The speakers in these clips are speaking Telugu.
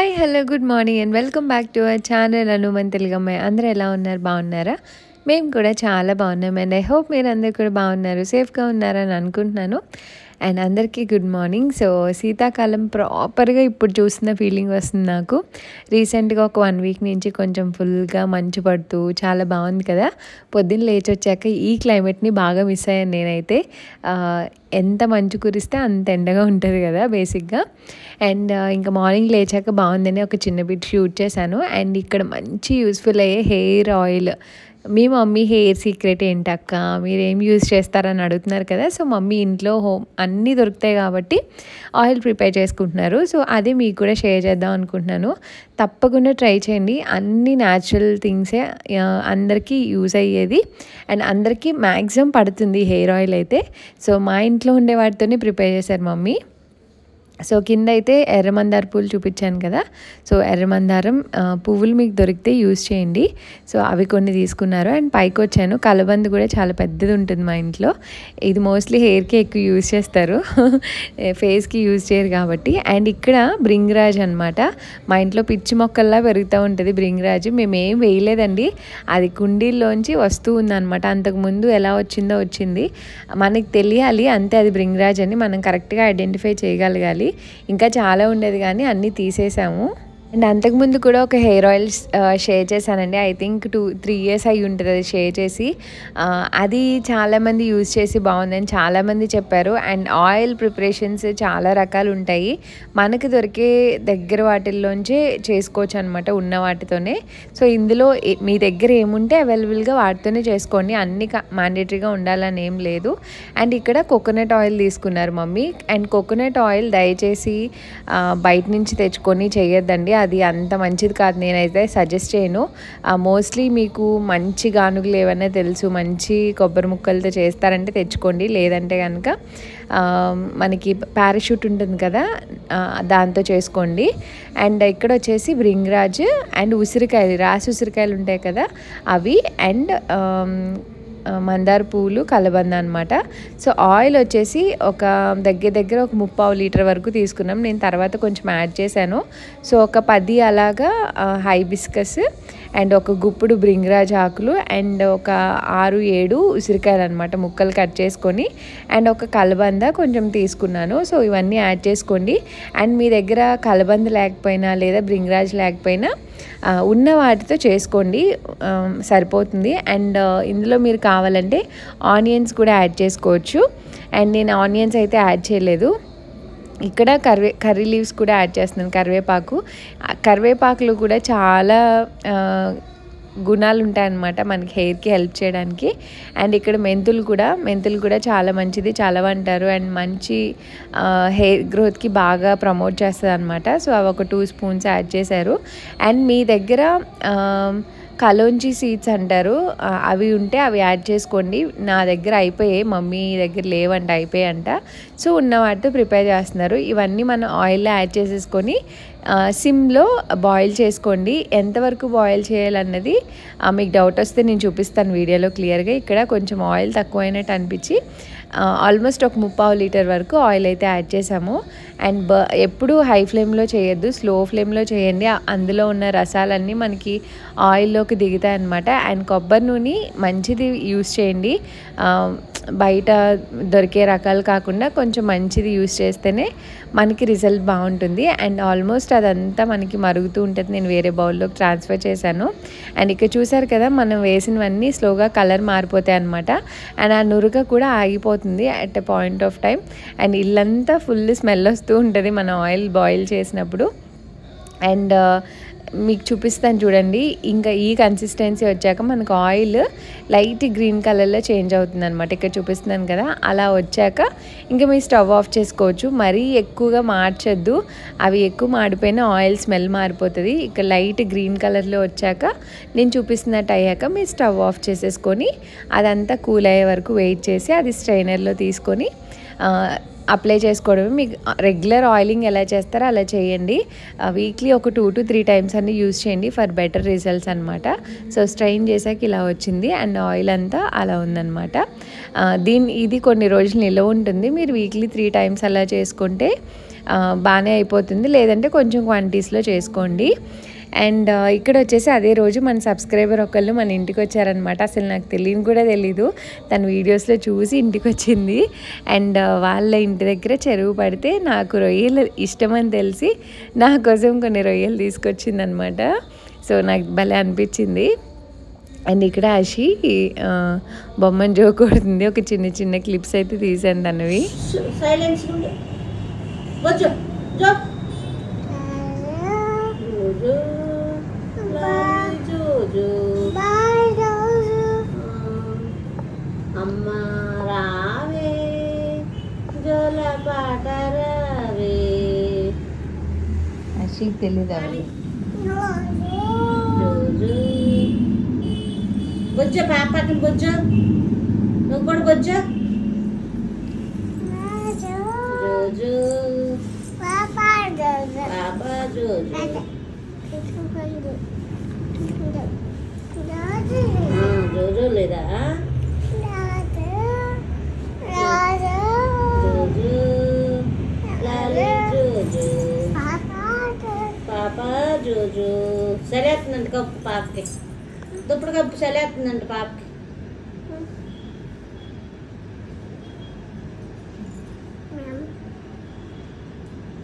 Hi hello good morning and welcome back to our channel Hanuman తెలుగమ్మాయి. అందరూ ఎలా ఉన్నారు? బాగున్నారా? మేము కూడా చాలా బాగున్నాం అండ్ ఐ హోప్ మీరు అందరు కూడా బాగున్నారు, సేఫ్గా ఉన్నారని అనుకుంటున్నాను. అండ్ అందరికీ గుడ్ మార్నింగ్. సో శీతాకాలం ప్రాపర్గా ఇప్పుడు చూస్తున్న ఫీలింగ్ వస్తుంది నాకు. రీసెంట్గా ఒక 1 వీక్ నుంచి కొంచెం ఫుల్గా మంచు పడుతూ చాలా బాగుంది కదా. పొద్దున్న లేచి వచ్చాక ఈ క్లైమేట్ని బాగా మిస్ అయ్యాను నేనైతే. ఎంత మంచు కురిస్తే అంత ఎండగా ఉంటుంది కదా బేసిక్గా. అండ్ ఇంకా మార్నింగ్ లేచాక బాగుందని ఒక చిన్న బిట్ షూట్ చేశాను. అండ్ ఇక్కడ మంచి యూస్ఫుల్ అయ్యే హెయిర్ ఆయిల్, మీ మమ్మీ హెయిర్ సీక్రెట్ ఏంటక్క, మీరు ఏం యూజ్ చేస్తారని అడుగుతున్నారు కదా. సో మమ్మీ ఇంట్లో అన్నీ దొరుకుతాయి కాబట్టి ఆయిల్ ప్రిపేర్ చేసుకుంటున్నారు. సో అదే మీకు కూడా షేర్ చేద్దాం అనుకుంటున్నాను. తప్పకుండా ట్రై చేయండి. అన్ని న్యాచురల్ థింగ్సే అందరికీ యూజ్ అయ్యేది అండ్ అందరికీ మ్యాక్సిమం పడుతుంది హెయిర్ ఆయిల్ అయితే. సో మా ఇంట్లో ఉండే వాటితోనే ప్రిపేర్ చేశారు మమ్మీ. సో కింద అయితే ఎర్రమందార పూలు చూపించాను కదా. సో ఎర్రమందారం పువ్వులు మీకు దొరికితే యూజ్ చేయండి. సో అవి కొన్ని తీసుకున్నారు. అండ్ పైకి వచ్చాను. కలబంద కూడా చాలా పెద్దది ఉంటుంది మా ఇంట్లో. ఇది మోస్ట్లీ హెయిర్కి ఎక్కువ యూజ్ చేస్తారు, ఫేస్కి యూజ్ చేయరు కాబట్టి. అండ్ ఇక్కడ బ్రింగ్రాజ్ అనమాట. మా ఇంట్లో పిచ్చి మొక్కల్లా పెరుగుతూ ఉంటుంది బ్రింగ్రాజ్. మేమేం వేయలేదండి, అది కుండీల్లోంచి వస్తూ ఉందన్నమాట. అంతకుముందు ఎలా వచ్చిందో వచ్చింది, మనకి తెలియాలి అంతే అది బ్రింగ్రాజ్ అని మనం కరెక్ట్గా ఐడెంటిఫై చేయగలగాలి. ఇంకా చాలా ఉండేది కానీ అన్నీ తీసేసాము. అండ్ అంతకుముందు కూడా ఒక హెయిర్ ఆయిల్ షేర్ చేశానండి. ఐ థింక్ 2-3 years అయ్యి ఉంటుంది అది షేర్ చేసి. అది చాలామంది యూజ్ చేసి బాగుందని చాలామంది చెప్పారు. అండ్ ఆయిల్ ప్రిపరేషన్స్ చాలా రకాలు ఉంటాయి, మనకు దొరికే దగ్గర వాటిల్లోంచే చేసుకోవచ్చు అనమాట, ఉన్న వాటితోనే. సో ఇందులో మీ దగ్గర ఏముంటే అవైలబుల్గా వాటితోనే చేసుకోండి, అన్ని మ్యాండేటరీగా ఉండాలని ఏం లేదు. అండ్ ఇక్కడ కోకోనట్ ఆయిల్ తీసుకున్నారు మమ్మీ. అండ్ కోకోనట్ ఆయిల్ దయచేసి బయట నుంచి తెచ్చుకొని చేయొద్దండి, అది అంత మంచిది కాదు. నేనైతే సజెస్ట్ చేయను. మోస్ట్లీ మీకు మంచి గానుగులు ఏవైనా తెలుసు, మంచి కొబ్బరి ముక్కలతో చేస్తారంటే తెచ్చుకోండి. లేదంటే కనుక మనకి పారాషూట్ ఉంటుంది కదా, దాంతో చేసుకోండి. అండ్ ఇక్కడ వచ్చేసి బ్రింగ్రాజ్ అండ్ ఉసిరికాయలు, రాసి ఉసిరికాయలు ఉంటాయి కదా అవి, అండ్ మందార పూలు, కలబంద అనమాట. సో ఆయిల్ వచ్చేసి ఒక దగ్గర ఒక 3/4 లీటర్ వరకు తీసుకున్నాం. నేను తర్వాత కొంచెం యాడ్ చేశాను. సో ఒక 10 అలాగా హైబిస్కస్ అండ్ ఒక గుప్పుడు బ్రింగ్రాజ్ ఆకులు అండ్ ఒక 6-7 ఉసిరికాయలు అనమాట ముక్కలు కట్ చేసుకొని, అండ్ ఒక కలబంద కొంచెం తీసుకున్నాను. సో ఇవన్నీ యాడ్ చేసుకోండి. అండ్ మీ దగ్గర కలబంద లేకపోయినా లేదా బ్రింగ్రాజ్ లేకపోయినా ఉన్న వాటితో చేసుకోండి, సరిపోతుంది. అండ్ ఇందులో మీరు కావాలంటే ఆనియన్స్ కూడా యాడ్ చేసుకోవచ్చు. అండ్ నేను ఆనియన్స్ అయితే యాడ్ చేయలేదు. ఇక్కడ కర్రీ లీవ్స్ కూడా యాడ్ చేస్తున్నాను, కరివేపాకులు కూడా చాలా గుణాలు ఉంటాయన్నమాట మనకి హెయిర్కి హెల్ప్ చేయడానికి. అండ్ ఇక్కడ మెంతులు కూడా చాలా మంచిది, చాలా అంటారు. అండ్ మంచి హెయిర్ గ్రోత్కి బాగా ప్రమోట్ చేస్తుంది అనమాట. సో అవి ఒక 2 స్పూన్స్ యాడ్ చేశారు. అండ్ మీ దగ్గర కలోంజీ సీడ్స్ అంటారు, అవి ఉంటే అవి యాడ్ చేసుకోండి. నా దగ్గర అయిపోయాయి, మమ్మీ దగ్గర లేవంట, అయిపోయాయంట. సో ఉన్న వాటితో ప్రిపేర్ చేస్తున్నారు. ఇవన్నీ మనం ఆయిల్లో యాడ్ చేసేసుకొని సిమ్లో బాయిల్ చేసుకోండి. ఎంతవరకు బాయిల్ చేయాలన్నది మీకు డౌట్ వస్తే నేను చూపిస్తాను వీడియోలో క్లియర్గా. ఇక్కడ కొంచెం ఆయిల్ తక్కువైనట్టు అనిపించి ఆల్మోస్ట్ ఒక 3/4 లీటర్ వరకు ఆయిల్ అయితే యాడ్ చేసాము. అండ్ ఎప్పుడు హై ఫ్లేమ్లో చేయొద్దు, స్లో ఫ్లేమ్లో చేయండి. అందులో ఉన్న రసాలన్నీ మనకి ఆయిల్లోకి దిగుతాయి అన్నమాట. అండ్ కొబ్బరి నూనె మంచిది యూస్ చేయండి, బయట దొరికే రకాలు కాకుండా కొంచెం మంచిది యూస్ చేస్తేనే మనకి రిజల్ట్ బాగుంటుంది. అండ్ ఆల్మోస్ట్ అదంతా మనకి మరుగుతూ ఉంటుంది. నేను వేరే బౌల్లోకి ట్రాన్స్ఫర్ చేశాను. అండ్ ఇక్కడ చూసారు కదా, మనం వేసినవన్నీ స్లోగా కలర్ మారిపోతాయి అన్నమాట. అండ్ ఆ నురుగ కూడా ఆగిపోతుంది at a point of time. And ఇల్లంతా ఫుల్ స్మెల్ వస్తూ ఉంటుంది మనం ఆయిల్ బాయిల్ చేసినప్పుడు. అండ్ మీకు చూపిస్తాను చూడండి. ఇంకా ఈ కన్సిస్టెన్సీ వచ్చాక మనకు ఆయిల్ లైట్ గ్రీన్ కలర్లో చేంజ్ అవుతుంది అనమాట. ఇక్కడ చూపిస్తున్నాను కదా, అలా వచ్చాక ఇంకా మీ స్టవ్ ఆఫ్ చేసుకోవచ్చు. మరీ ఎక్కువగా మార్చొద్దు, అవి ఎక్కువ మాడిపోయినా ఆయిల్ స్మెల్ మారిపోతుంది. ఇక్కడ లైట్ గ్రీన్ కలర్లో వచ్చాక నేను చూపిస్తున్నట్టు అయ్యాక మీ స్టవ్ ఆఫ్ చేసేసుకొని అదంతా కూల్ అయ్యే వరకు వెయిట్ చేసి అది స్ట్రైనర్లో తీసుకొని అప్లై చేసుకోవడమే. మీకు రెగ్యులర్ ఆయిలింగ్ ఎలా చేస్తారో అలా చేయండి. వీక్లీ ఒక 2 to 3 times అన్ని యూజ్ చేయండి ఫర్ బెటర్ రిజల్ట్స్ అనమాట. సో స్ట్రెయిన్ చేసాక ఇలా వచ్చింది అండ్ ఆయిల్ అంతా అలా ఉందన్నమాట. ఇది కొన్ని రోజులు నిల్వ ఉంటుంది. మీరు వీక్లీ 3 times అలా చేసుకుంటే బాగానే అయిపోతుంది. లేదంటే కొంచెం క్వాంటిటీస్లో చేసుకోండి. అండ్ ఇక్కడ వచ్చేసి అదే రోజు మన సబ్స్క్రైబర్ ఒకళ్ళు మన ఇంటికి వచ్చారనమాట. అసలు నాకు తెలియని కూడా తెలీదు, తన వీడియోస్లో చూసి ఇంటికి వచ్చింది. అండ్ వాళ్ళ ఇంటి దగ్గర చెరువు పడితే నాకు రొయ్యలు ఇష్టమని తెలిసి నా కోసం కొన్ని రొయ్యలు తీసుకొచ్చిందనమాట. సో నాకు భలే అనిపించింది. అండ్ ఇక్కడ అషి బొమ్మను జోకొడుతుంది. ఒక చిన్న చిన్న క్లిప్స్ అయితే తీసాను తనవి. అమ్మ రావే జోల పాట రావే. అషికి తెలీదు అవి. బొజ్జ పాపకి బొజ్జ, నువ్వు కూడా బొజ్జ. రోజు పాపా జోజు జోజు లేదా జోజు లాలి జోజు పాపా జోజు. సరేస్తుందండి కప్పు పాపకి, దుప్పుడు కప్పు సరేస్తుందండి పాపకి.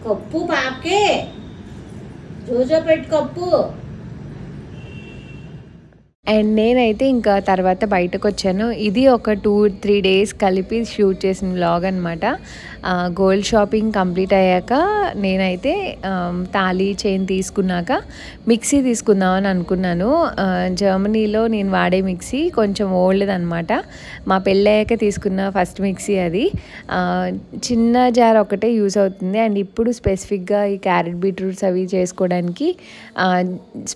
కప్పు పాపకి జోజో పెట్టి కప్పు. అండ్ నేనైతే ఇంకా తర్వాత బయటకు వచ్చాను. ఇది ఒక 2-3 డేస్ కలిపి షూట్ చేసిన వ్లాగ్ అనమాట. గోల్డ్ షాపింగ్ కంప్లీట్ అయ్యాక నేనైతే తాళి చైన్ తీసుకున్నాక మిక్సీ తీసుకుందామని అనుకున్నాను. జర్మనీలో నేను వాడే మిక్సీ కొంచెం ఓల్డ్ అనమాట. మా పెళ్ళయ్యాక తీసుకున్న ఫస్ట్ మిక్సీ అది. చిన్న జార్ ఒకటే యూస్ అవుతుంది. అండ్ ఇప్పుడు స్పెసిఫిక్గా ఈ క్యారెట్ బీట్రూట్స్ అవి చేసుకోవడానికి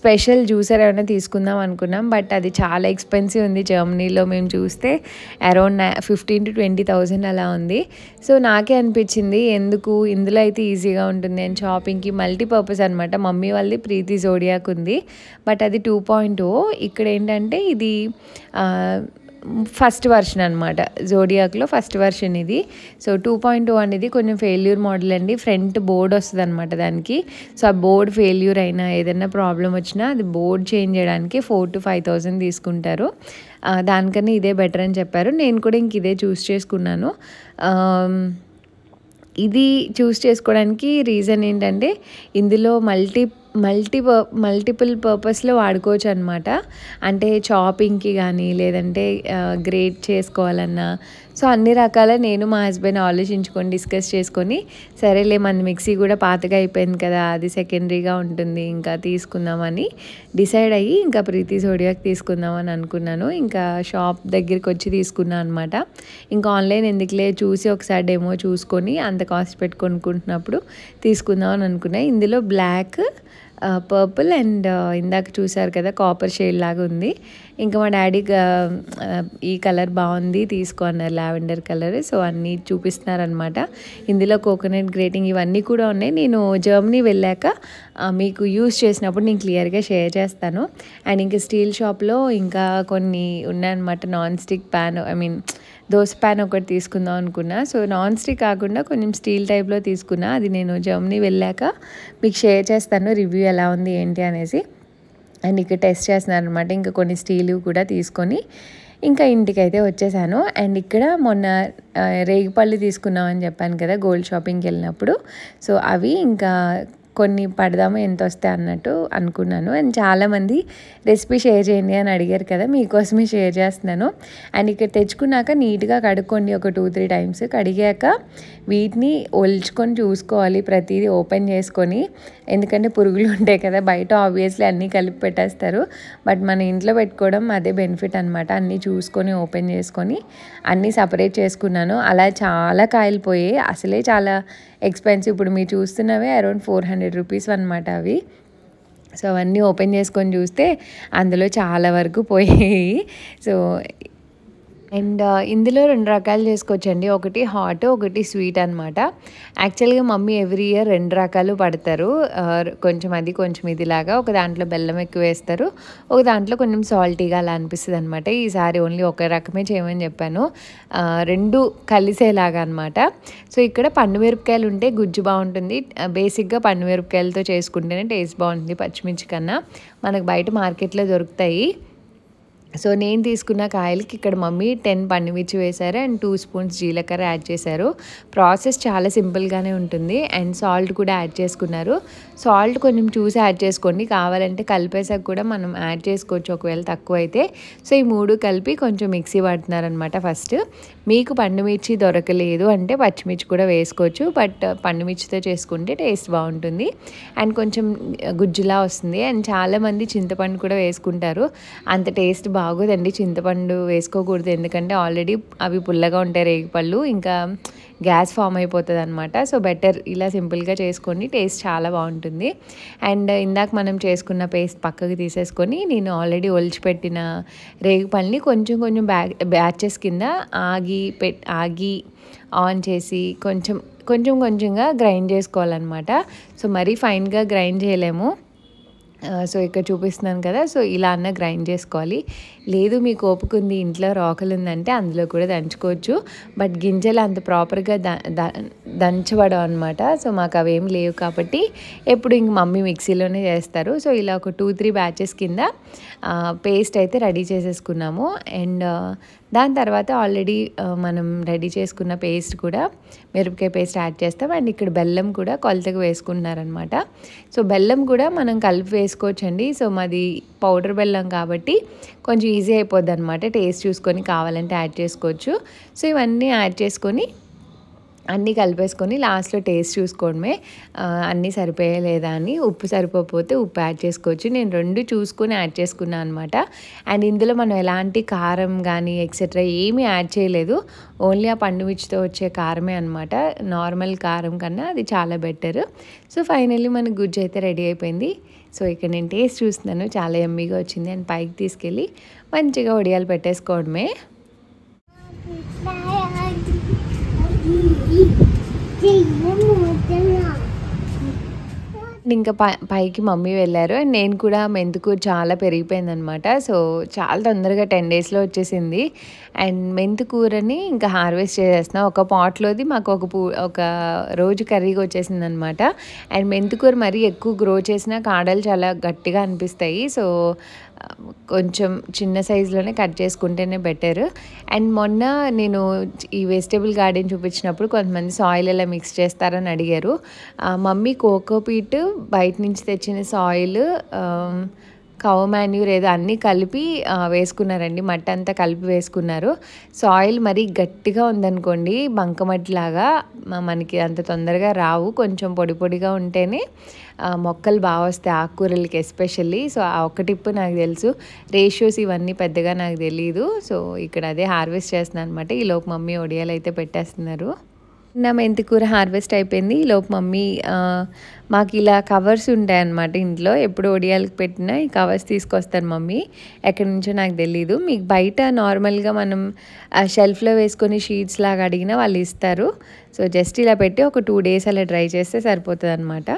స్పెషల్ జ్యూసర్ ఏమైనా తీసుకుందాం అనుకున్నాం. బట్ అది చాలా ఎక్స్పెన్సివ్ ఉంది. జర్మనీలో మేము చూస్తే అరౌండ్ 15,000 to 20,000 అలా ఉంది. సో నాకే అనిపించింది ఎందుకు, ఇందులో అయితే ఈజీగా ఉంటుంది అండ్ షాపింగ్కి మల్టీపర్పస్ అనమాట. మమ్మీ వాళ్ళది ప్రీతి జోడియాక్ ఉంది, బట్ అది 2.0. ఇక్కడ ఏంటంటే ఇది ఫస్ట్ వర్షన్ అనమాట. జోడియాక్లో ఫస్ట్ వర్షన్ ఇది. సో 2.0 అనేది కొంచెం ఫెయిల్యూర్ మోడల్ అండి. ఫ్రంట్ బోర్డ్ వస్తుంది అనమాట దానికి. సో ఆ బోర్డ్ ఫెయిల్యూర్ అయినా ఏదైనా ప్రాబ్లం వచ్చినా అది బోర్డ్ చేంజ్ చేయడానికి 4,000 to 5,000 తీసుకుంటారు. దానికన్నా ఇదే బెటర్ అని చెప్పారు. నేను కూడా ఇంక ఇదే చూస్ చేసుకున్నాను. ఇది చూస్ చేసుకోవడానికి రీజన్ ఏంటంటే ఇందులో మల్టిపుల్ పర్పస్లో వాడుకోవచ్చు అనమాట. అంటే చాపింగ్కి కానీ లేదంటే గ్రేట్ చేసుకోవాలన్నా, సో అన్ని రకాల నేను మా హస్బెండ్ ఆలోచించుకొని డిస్కస్ చేసుకొని సరేలే మన మిక్సీ కూడా పాతగా అయిపోయింది కదా, అది సెకండరీగా ఉంటుంది, ఇంకా తీసుకుందామని డిసైడ్ అయ్యి ఇంకా ప్రీతి జోడియాక్ తీసుకుందామని అనుకున్నాను. ఇంకా షాప్ దగ్గరికి వచ్చి తీసుకున్నాను అనమాట. ఇంకా ఆన్లైన్ ఎందుకులే చూసి ఒకసారి డెమో చూసుకొని అంత కాస్ట్ పెట్టి కొనుక్కుంటున్నప్పుడు తీసుకుందామని అనుకున్నా. ఇందులో బ్లాక్, పర్పుల్ అండ్ ఇందాక చూసారు కదా కాపర్ షేడ్ లాగా ఉంది. ఇంకా మా డాడీ ఈ కలర్ బాగుంది తీసుకో అన్నారు, లావెండర్ కలర్. సో అన్నీ చూపిస్తున్నారనమాట. ఇందులో కోకోనట్ గ్రేటింగ్ ఇవన్నీ కూడా ఉన్నాయి. నేను జర్మనీ వెళ్ళాక మీకు యూస్ చేసినప్పుడు నేను క్లియర్గా షేర్ చేస్తాను. అండ్ ఇంకా స్టీల్ షాప్లో ఇంకా కొన్ని ఉన్నాయన్నమాట. Non stick pan, dosa pan ఒకటి తీసుకుందాం అనుకున్నా. సో నాన్ స్టిక్ కాకుండా కొంచెం స్టీల్ టైప్లో తీసుకున్నా. అది నేను జర్మనీ వెళ్ళాక మీకు షేర్ చేస్తాను రివ్యూ ఎలా ఉంది ఏంటి అనేసి. అండ్ ఇక్కడ టెస్ట్ చేస్తున్నాను అనమాట. ఇంకా కొన్ని స్టీల్ కూడా తీసుకొని ఇంకా ఇంటికైతే వచ్చేసాను. అండ్ ఇక్కడ మొన్న రేగిపళ్ళు తీసుకున్నామని చెప్పాను కదా గోల్డ్ షాపింగ్కి వెళ్ళినప్పుడు. సో అవి ఇంకా కొన్ని పడదాము ఎంత వస్తాయి అన్నట్టు అనుకున్నాను. అండ్ చాలామంది రెసిపీ షేర్ చేయండి అని అడిగారు కదా, మీకోసమే షేర్ చేస్తున్నాను. అండ్ ఇక్కడ తెచ్చుకున్నాక నీట్గా కడుక్కోండి ఒక 2-3 టైమ్స్. కడిగాక వీటిని ఒల్చుకొని చూసుకోవాలి, ప్రతిదీ ఓపెన్ చేసుకొని. ఎందుకంటే పురుగులు ఉంటాయి కదా బయట, ఆబ్వియస్లీ అన్నీ కలిపి పెట్టేస్తారు. బట్ మన ఇంట్లో పెట్టుకోవడం అదే బెనిఫిట్ అనమాట. అన్నీ చూసుకొని ఓపెన్ చేసుకొని అన్నీ సపరేట్ చేసుకున్నాను. అలా చాలా కాయలు పోయాయి. అసలే చాలా ఎక్స్పెన్సివ్. ఇప్పుడు మీరు చూస్తున్నవే అరౌండ్ 400 రూపీస్ అనమాట అవి. సో అవన్నీ ఓపెన్ చేసుకొని చూస్తే అందులో చాలా వరకు పోయాయి. సో అండ్ ఇందులో 2 రకాలు చేసుకోవచ్చండి. ఒకటి హాట్, ఒకటి స్వీట్ అనమాట. యాక్చువల్‌గా మమ్మీ ఎవ్రీ ఇయర్ 2 రకాలు పడతారు. కొంచెం అది, కొంచెం ఇదిలాగా. ఒక దాంట్లో బెల్లం ఎక్కువేస్తారు. ఒక దాంట్లో కొంచెం సాల్టీగా అలా అనిపిస్తదనమాట. ఈసారి ఓన్లీ ఒక రకమే చేయమని చెప్పాను. 2 కలిసేలాగా అనమాట. సో, ఇక్కడ పండు మిరపకాయలు ఉంటే గుజ్జు బావుంటుంది. బేసిక్‌గా పండు మిరపకాయలతో చేసుకుంటేనే టేస్ట్ బావుంటుంది పచ్చిమిర్చి కన్నా. మనకు బయట మార్కెట్‌లో దొరుకుతాయి. సో, నేను తీసుకున్న కాయలకి ఇక్కడ మమ్మీ 10 పండుమిర్చి వేశారు అండ్ 2 స్పూన్స్ జీలకర్ర యాడ్ చేశారు. ప్రాసెస్ చాలా సింపుల్‌గానే ఉంటుంది. అండ్ సాల్ట్ కూడా యాడ్ చేసుకున్నారు. సాల్ట్ కొంచెం చూసి యాడ్ చేసుకోండి. కావాలంటే కలిపేసాక కూడా మనం యాడ్ చేసుకోవచ్చు ఒకవేళ తక్కువైతే. సో, ఈ 3 కలిపి కొంచెం మిక్సీ పడుతున్నారనమాట ఫస్ట్. మీకు పండుమిర్చి దొరకలేదు అంటే పచ్చిమిర్చి కూడా వేసుకోవచ్చు. బట్ పండుమిర్చితో చేసుకుంటే టేస్ట్ బాగుంటుంది. అండ్ కొంచెం గుజ్జులా వస్తుంది. అండ్ చాలామంది చింతపండు కూడా వేసుకుంటారు. అంత టేస్ట్ బాగోదండి. చింతపండు వేసుకోకూడదు. ఎందుకంటే ఆల్రెడీ అవి పుల్లగా ఉంటాయి రేగిపళ్ళు. ఇంకా గ్యాస్ ఫామ్ అయిపోతుంది అనమాట. సో, బెటర్ ఇలా సింపుల్గా చేసుకోండి. టేస్ట్ చాలా బాగుంటుంది. అండ్ ఇందాక మనం చేసుకున్న పేస్ట్ పక్కకు తీసేసుకొని నేను ఆల్రెడీ ఒలిచిపెట్టిన రేగిపళ్ళని కొంచెం కొంచెం బ్యాచెస్ కింద ఆగి ఆన్ చేసి కొంచెంగా గ్రైండ్ చేసుకోవాలన్నమాట. సో, మరీ ఫైన్గా గ్రైండ్ చేయలేము. సో, ఇక్కడ చూపిస్తున్నాను కదా! సో, ఇలా అన్న గ్రైండ్ చేసుకోవాలి. లేదు మీకు ఓపిక ఉంది, ఇంట్లో రోకలు ఉందంటే అందులో కూడా దంచుకోవచ్చు. బట్ గింజలు అంత ప్రాపర్‌గా దంచబడవు అనమాట. సో, మాకు అవేమి లేవు కాబట్టి ఎప్పుడు ఇంక మమ్మీ మిక్సీలోనే చేస్తారు. సో, ఇలా ఒక 2-3 బ్యాచెస్ కింద పేస్ట్ అయితే రెడీ చేసేసుకున్నాము. అండ్ దాని తర్వాత ఆల్రెడీ మనం రెడీ చేసుకున్న పేస్ట్ కూడా మిరపకాయ పేస్ట్ యాడ్ చేస్తాం. అండ్ ఇక్కడ బెల్లం కూడా కొలతకు వేసుకుంటున్నారనమాట. సో, బెల్లం కూడా మనం కలిపి వేసుకోవచ్చండి. సో, మాది పౌడర్ బెల్లం కాబట్టి కొంచెం ఈజీ అయిపోద్ది అనమాట. టేస్ట్ చూసుకొని కావాలంటే యాడ్ చేసుకోవచ్చు. సో, ఇవన్నీ యాడ్ చేసుకొని అన్నీ కలిపేసుకొని లాస్ట్లో టేస్ట్ చూసుకోవడమే. అన్నీ సరిపోయాయా లేదా అని. ఉప్పు సరిపోకపోతే ఉప్పు యాడ్ చేసుకోవచ్చు. నేను 2 చూసుకొని యాడ్ చేసుకున్నాను అనమాట. అండ్ ఇందులో మనం ఎలాంటి కారం కానీ ఎక్సెట్రా ఏమీ యాడ్ చేయలేదు. ఓన్లీ ఆ పండుమిర్చితో వచ్చే కారమే అనమాట. నార్మల్ కారం కన్నా అది చాలా బెటర్. సో, ఫైనల్లీ మన గుజ్జు అయితే రెడీ అయిపోయింది. సో, ఇక్కడ నేను టేస్ట్ చూస్తున్నాను. చాలా యమ్మీగా వచ్చింది. అండ్ పైకి తీసుకెళ్ళి మంచిగా వడియాలు పెట్టేసుకోవడమే. ఇంకా పైకి మమ్మీ వెళ్ళారు. అండ్ నేను కూడా మెంతికూర చాలా పెరిగిపోయిందనమాట. సో, చాలా తొందరగా 10 డేస్‌లో వచ్చేసింది. అండ్ మెంతికూరని ఇంకా హార్వెస్ట్ చేసేస్తున్నాం. ఒక పాట్‌లోది మాకు ఒక రోజు కర్రీగా వచ్చేసిందనమాట. అండ్ మెంతికూర మరీ ఎక్కువ గ్రో చేసినా కాడలు చాలా గట్టిగా అనిపిస్తాయి. సో, కొంచెం చిన్న సైజులోనే కట్ చేసుకుంటేనే బెటర్. అండ్ మొన్న నేను ఈ వెజిటేబుల్ గార్డెన్ చూపించినప్పుడు కొంతమంది సాయిల్ ఎలా మిక్స్ చేస్తారని అడిగారు. మమ్మీ కోకోపీట్ బయట నుంచి తెచ్చిన సాయిల్, కౌ మాన్యూర్ ఏదో అన్నీ కలిపి వేసుకున్నారండి. మట్టి అంతా కలిపి వేసుకున్నారు. సాయిల్ మరీ గట్టిగా ఉందనుకోండి బంకమట్టిలాగా మనకి అంత తొందరగా రావు. కొంచెం పొడి పొడిగా ఉంటేనే మొక్కలు బాగా వస్తాయి ఆకుకూరలకి ఎస్పెషల్లీ. సో, ఆ ఒక్క టిప్ నాకు తెలుసు. రేషియోస్ ఇవన్నీ పెద్దగా నాకు తెలీదు. సో, ఇక్కడ అదే హార్వెస్ట్ చేస్తున్నాను అనమాట. ఈలోపు మమ్మీ ఒడియాలు అయితే పెట్టేస్తున్నారు. నా మెంతికూర హార్వెస్ట్ అయిపోయింది. ఈలోపు మమ్మీ మాకు ఇలా కవర్స్ ఉంటాయన్నమాట ఇంట్లో. ఎప్పుడు ఒడియాలకు పెట్టినా ఈ కవర్స్ తీసుకొస్తారు మమ్మీ. ఎక్కడి నుంచో నాకు తెలీదు. మీకు బయట నార్మల్గా మనం షెల్ఫ్లో వేసుకొని షీట్స్ లాగా అడిగినా వాళ్ళు ఇస్తారు. సో, జస్ట్ ఇలా పెట్టి ఒక 2 డేస్ అలా డ్రై చేస్తే సరిపోతుంది అనమాట.